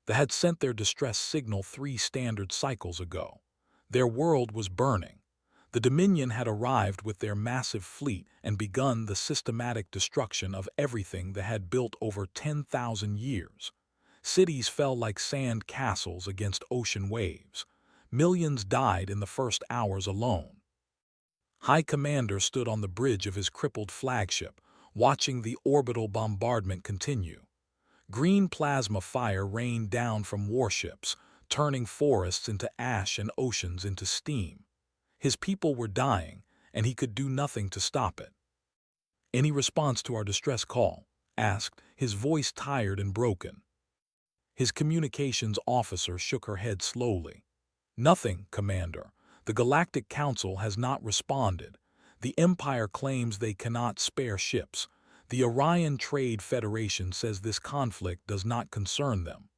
They had sent their distress signal 3 standard cycles ago. Their world was burning. The Dominion had arrived with their massive fleet and begun the systematic destruction of everything they had built over 10,000 years. Cities fell like sand castles against ocean waves. Millions died in the first hours alone. High Commander stood on the bridge of his crippled flagship, watching the orbital bombardment continue. Green plasma fire rained down from warships, turning forests into ash and oceans into steam. His people were dying, and he could do nothing to stop it. "Any response to our distress call?" asked, his voice tired and broken. His communications officer shook her head slowly. "Nothing, Commander. The Galactic Council has not responded. The Empire claims they cannot spare ships. The Orion Trade Federation says this conflict does not concern them."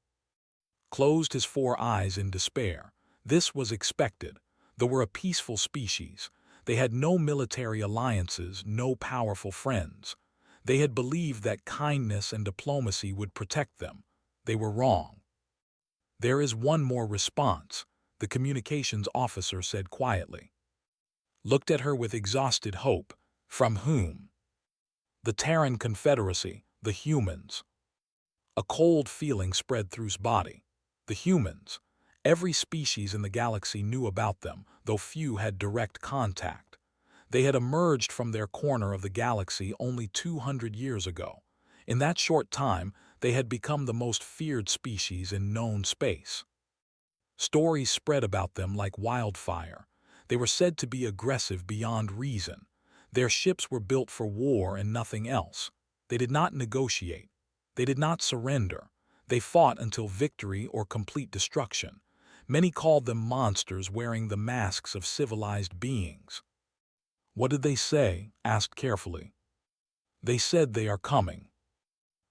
Closed his 4 eyes in despair. This was expected. They were a peaceful species. They had no military alliances, no powerful friends. They had believed that kindness and diplomacy would protect them. They were wrong. "There is one more response," the communications officer said quietly. Looked at her with exhausted hope. "From whom?" "The Terran Confederacy, the humans." A cold feeling spread through his body. The humans. Every species in the galaxy knew about them, though few had direct contact. They had emerged from their corner of the galaxy only 200 years ago. In that short time, they had become the most feared species in known space. Stories spread about them like wildfire. They were said to be aggressive beyond reason. Their ships were built for war and nothing else. They did not negotiate. They did not surrender. They fought until victory or complete destruction. Many called them monsters wearing the masks of civilized beings. "What did they say?" asked carefully. "They said they are coming."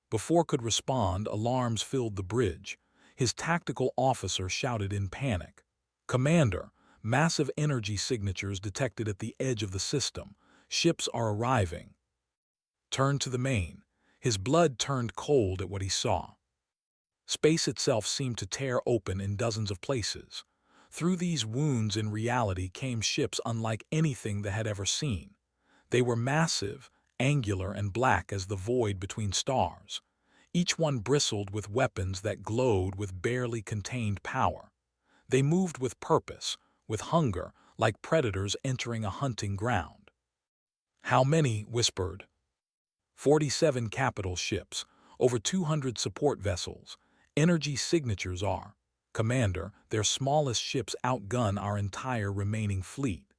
Before could respond, alarms filled the bridge. His tactical officer shouted in panic. "Commander, massive energy signatures detected at the edge of the system. Ships are arriving." Turned to the main. His blood turned cold at what he saw. Space itself seemed to tear open in dozens of places. Through these wounds in reality came ships unlike anything they had ever seen. They were massive, angular and black as the void between stars. Each one bristled with weapons that glowed with barely contained power. They moved with purpose, with hunger, like predators entering a hunting ground. "How many?" whispered. 47 capital ships, over 200 support vessels. Energy signatures are. Commander, their smallest ships outgun our entire remaining fleet.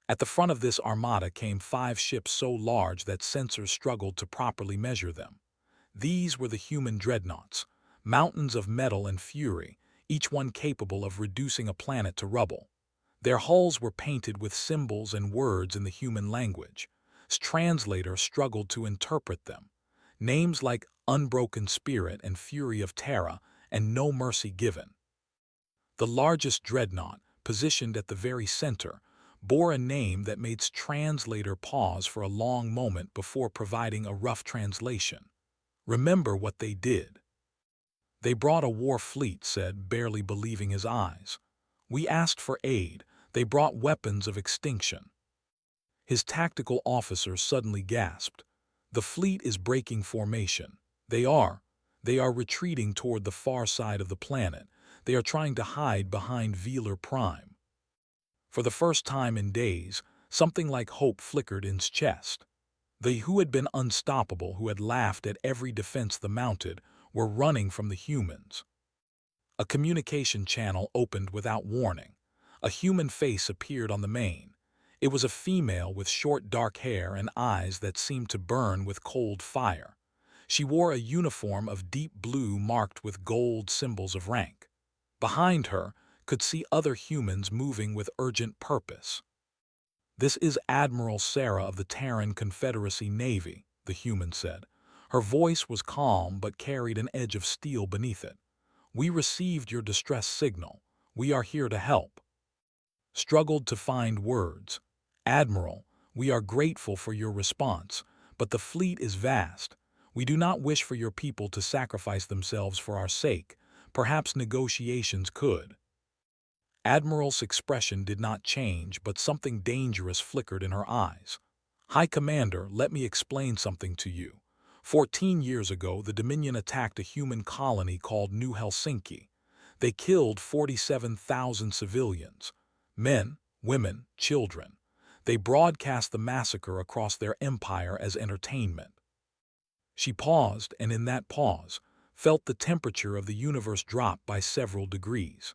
At the front of this armada came 5 ships so large that sensors struggled to properly measure them. These were the human dreadnoughts, mountains of metal and fury, each one capable of reducing a planet to rubble. Their hulls were painted with symbols and words in the human language. Translator struggled to interpret them. Names like Unbroken Spirit and Fury of Terra and No Mercy Given. The largest dreadnought, positioned at the very center, bore a name that made translator pause for a long moment before providing a rough translation. "Remember what they did." "They brought a war fleet," said, barely believing his eyes. "We asked for aid. They brought weapons of extinction." His tactical officer suddenly gasped. "The fleet is breaking formation. They are retreating toward the far side of the planet. They are trying to hide behind Velar Prime." For the first time in days, something like hope flickered in his chest. They who had been unstoppable, who had laughed at every defense they mounted, were running from the humans. A communication channel opened without warning. A human face appeared on the main. It was a female with short dark hair and eyes that seemed to burn with cold fire. She wore a uniform of deep blue marked with gold symbols of rank. Behind her, could see other humans moving with urgent purpose. "This is Admiral Sarah of the Terran Confederacy Navy," the human said. Her voice was calm but carried an edge of steel beneath it. "We received your distress signal. We are here to help." Struggled to find words. "Admiral, we are grateful for your response, but the fleet is vast. We do not wish for your people to sacrifice themselves for our sake, Perhaps negotiations could. Admiral's expression did not change, but something dangerous flickered in her eyes. High Commander, let me explain something to you. 14 years ago, the Dominion attacked a human colony called New Helsinki. They killed 47,000 civilians, men, women, children. They broadcast the massacre across their empire as entertainment. She paused, and in that pause, felt the temperature of the universe drop by several degrees.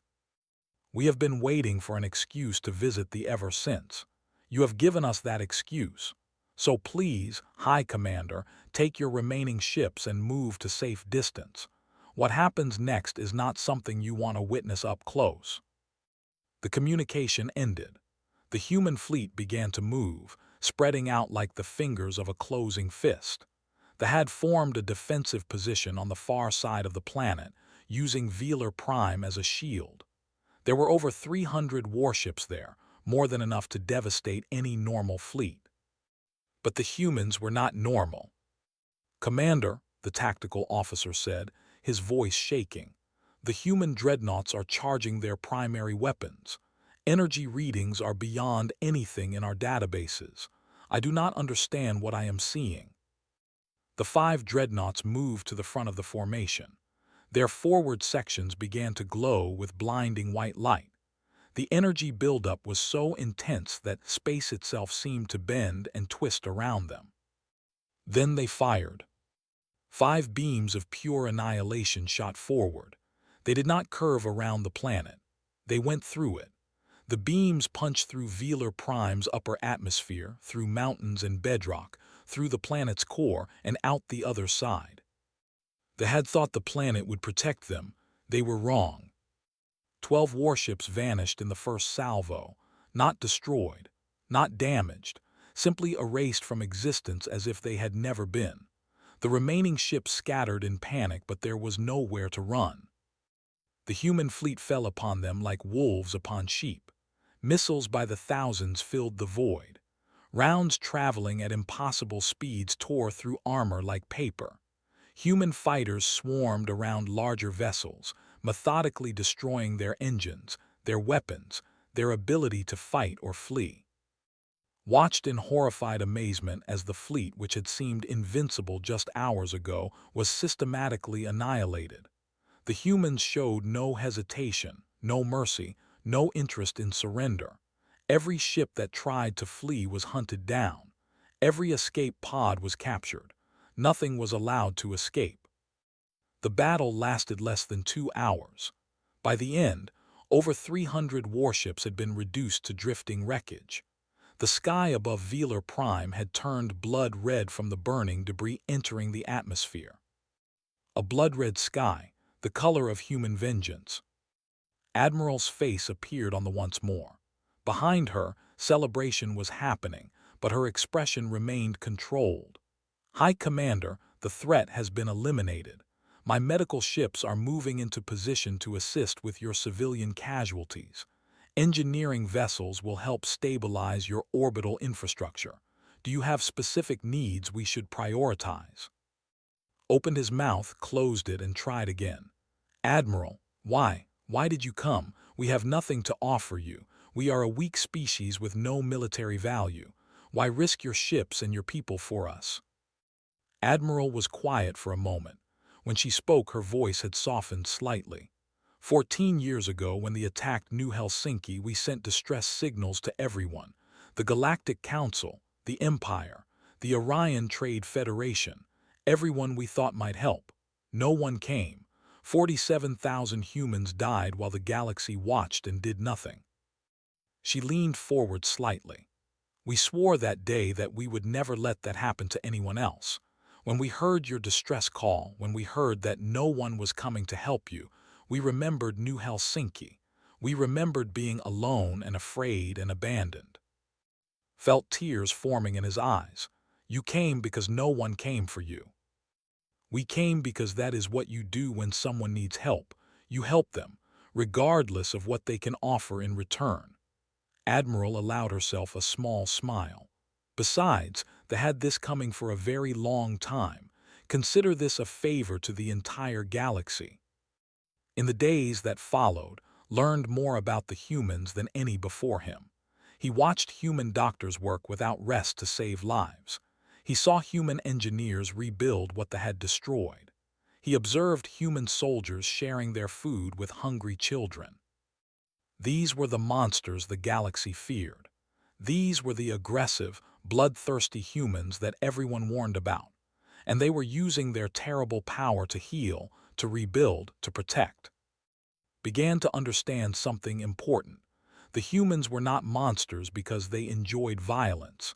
We have been waiting for an excuse to visit thee ever since. You have given us that excuse. So please, High Commander, take your remaining ships and move to safe distance. What happens next is not something you want to witness up close. The communication ended. The human fleet began to move, spreading out like the fingers of a closing fist. They had formed a defensive position on the far side of the planet, using Velar Prime as a shield. There were over 300 warships there, more than enough to devastate any normal fleet. But the humans were not normal. Commander, the tactical officer said, his voice shaking, the human dreadnoughts are charging their primary weapons. Energy readings are beyond anything in our databases. I do not understand what I am seeing. The 5 dreadnoughts moved to the front of the formation. Their forward sections began to glow with blinding white light. The energy buildup was so intense that space itself seemed to bend and twist around them. Then they fired. 5 beams of pure annihilation shot forward. They did not curve around the planet. They went through it. The beams punched through Velar Prime's upper atmosphere, through mountains and bedrock, through the planet's core, and out the other side. They had thought the planet would protect them. They were wrong. 12 warships vanished in the first salvo, not destroyed, not damaged, simply erased from existence as if they had never been. The remaining ships scattered in panic, but there was nowhere to run. The human fleet fell upon them like wolves upon sheep. Missiles by the thousands filled the void. Rounds traveling at impossible speeds tore through armor like paper. Human fighters swarmed around larger vessels, methodically destroying their engines, their weapons, their ability to fight or flee. Watched in horrified amazement as the fleet, which had seemed invincible just hours ago, was systematically annihilated. The humans showed no hesitation, no mercy, no interest in surrender. Every ship that tried to flee was hunted down. Every escape pod was captured. Nothing was allowed to escape. The battle lasted less than 2 hours. By the end, over 300 warships had been reduced to drifting wreckage. The sky above Velar Prime had turned blood red from the burning debris entering the atmosphere. A blood-red sky, the color of human vengeance. Admiral's face appeared on the once more. Behind her, celebration was happening, but her expression remained controlled. High Commander, the threat has been eliminated. My medical ships are moving into position to assist with your civilian casualties. Engineering vessels will help stabilize your orbital infrastructure. Do you have specific needs we should prioritize? Opened his mouth, closed it, and tried again. Admiral, why? Why did you come? We have nothing to offer you. We are a weak species with no military value. Why risk your ships and your people for us? Admiral was quiet for a moment. When she spoke, her voice had softened slightly. 14 years ago, when they attacked New Helsinki, we sent distress signals to everyone. The Galactic Council, the Empire, the Orion Trade Federation, everyone we thought might help. No one came. 47,000 humans died while the galaxy watched and did nothing. She leaned forward slightly. We swore that day that we would never let that happen to anyone else. When we heard your distress call, when we heard that no one was coming to help you, we remembered New Helsinki. We remembered being alone and afraid and abandoned. Felt tears forming in his eyes. You came because no one came for you. We came because that is what you do when someone needs help. You help them, regardless of what they can offer in return. Admiral allowed herself a small smile. Besides, they had this coming for a very long time. Consider this a favor to the entire galaxy. In the days that followed, learned more about the humans than any before him. He watched human doctors work without rest to save lives. He saw human engineers rebuild what they had destroyed. He observed human soldiers sharing their food with hungry children. These were the monsters the galaxy feared. These were the aggressive, bloodthirsty humans that everyone warned about, and they were using their terrible power to heal, to rebuild, to protect. Began to understand something important. The humans were not monsters because they enjoyed violence.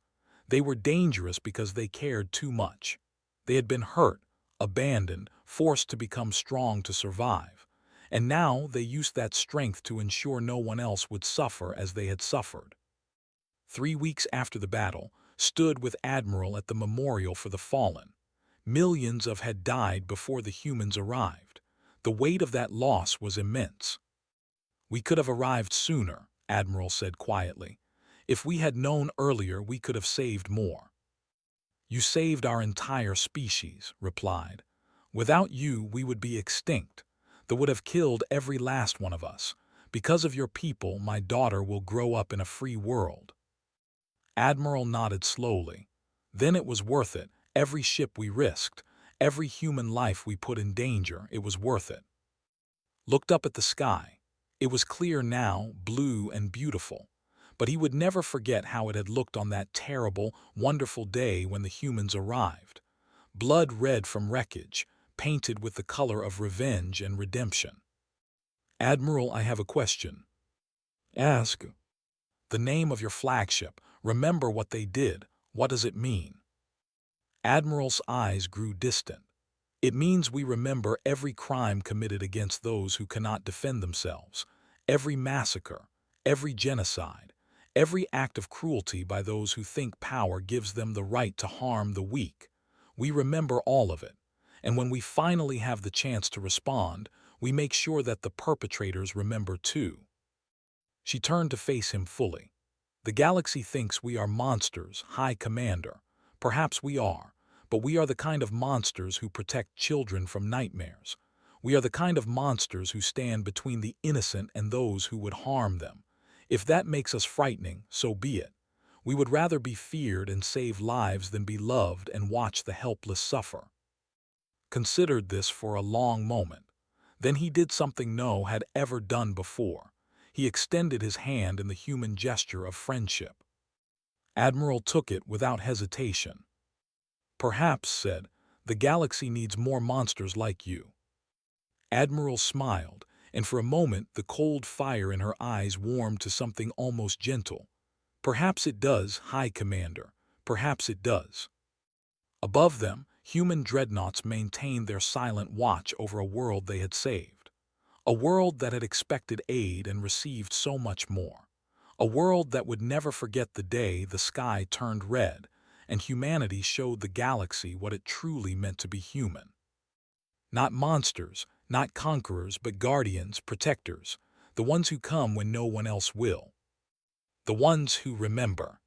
They were dangerous because they cared too much. They had been hurt, abandoned, forced to become strong to survive. And now they used that strength to ensure no one else would suffer as they had suffered. 3 weeks after the battle, stood with Admiral at the memorial for the fallen. Millions had died before the humans arrived. The weight of that loss was immense. "We could have arrived sooner," Admiral said quietly. "If we had known earlier, we could have saved more." "You saved our entire species," replied. "Without you, we would be extinct. They would have killed every last one of us. Because of your people, my daughter will grow up in a free world." Admiral nodded slowly. "Then it was worth it. Every ship we risked, every human life we put in danger, it was worth it." Looked up at the sky. It was clear now, blue and beautiful. But he would never forget how it had looked on that terrible, wonderful day when the humans arrived. Blood red from wreckage, painted with the color of revenge and redemption. "Admiral, I have a question." "Ask." "The name of your flagship. Remember what they did. What does it mean?" Admiral's eyes grew distant. "It means we remember every crime committed against those who cannot defend themselves, every massacre, every genocide, every act of cruelty by those who think power gives them the right to harm the weak. We remember all of it, and when we finally have the chance to respond, we make sure that the perpetrators remember too." She turned to face him fully. "The galaxy thinks we are monsters, High Commander. Perhaps we are, but we are the kind of monsters who protect children from nightmares. We are the kind of monsters who stand between the innocent and those who would harm them. If that makes us frightening, so be it. We would rather be feared and save lives than be loved and watch the helpless suffer." Considered this for a long moment. Then he did something no had ever done before. He extended his hand in the human gesture of friendship. Admiral took it without hesitation. "Perhaps," said, "the galaxy needs more monsters like you." Admiral smiled, and for a moment the cold fire in her eyes warmed to something almost gentle. "Perhaps it does, High Commander. Perhaps it does." Above them, human dreadnoughts maintained their silent watch over a world they had saved. A world that had expected aid and received so much more. A world that would never forget the day the sky turned red and humanity showed the galaxy what it truly meant to be human. Not monsters, not conquerors, but guardians, protectors, the ones who come when no one else will. The ones who remember.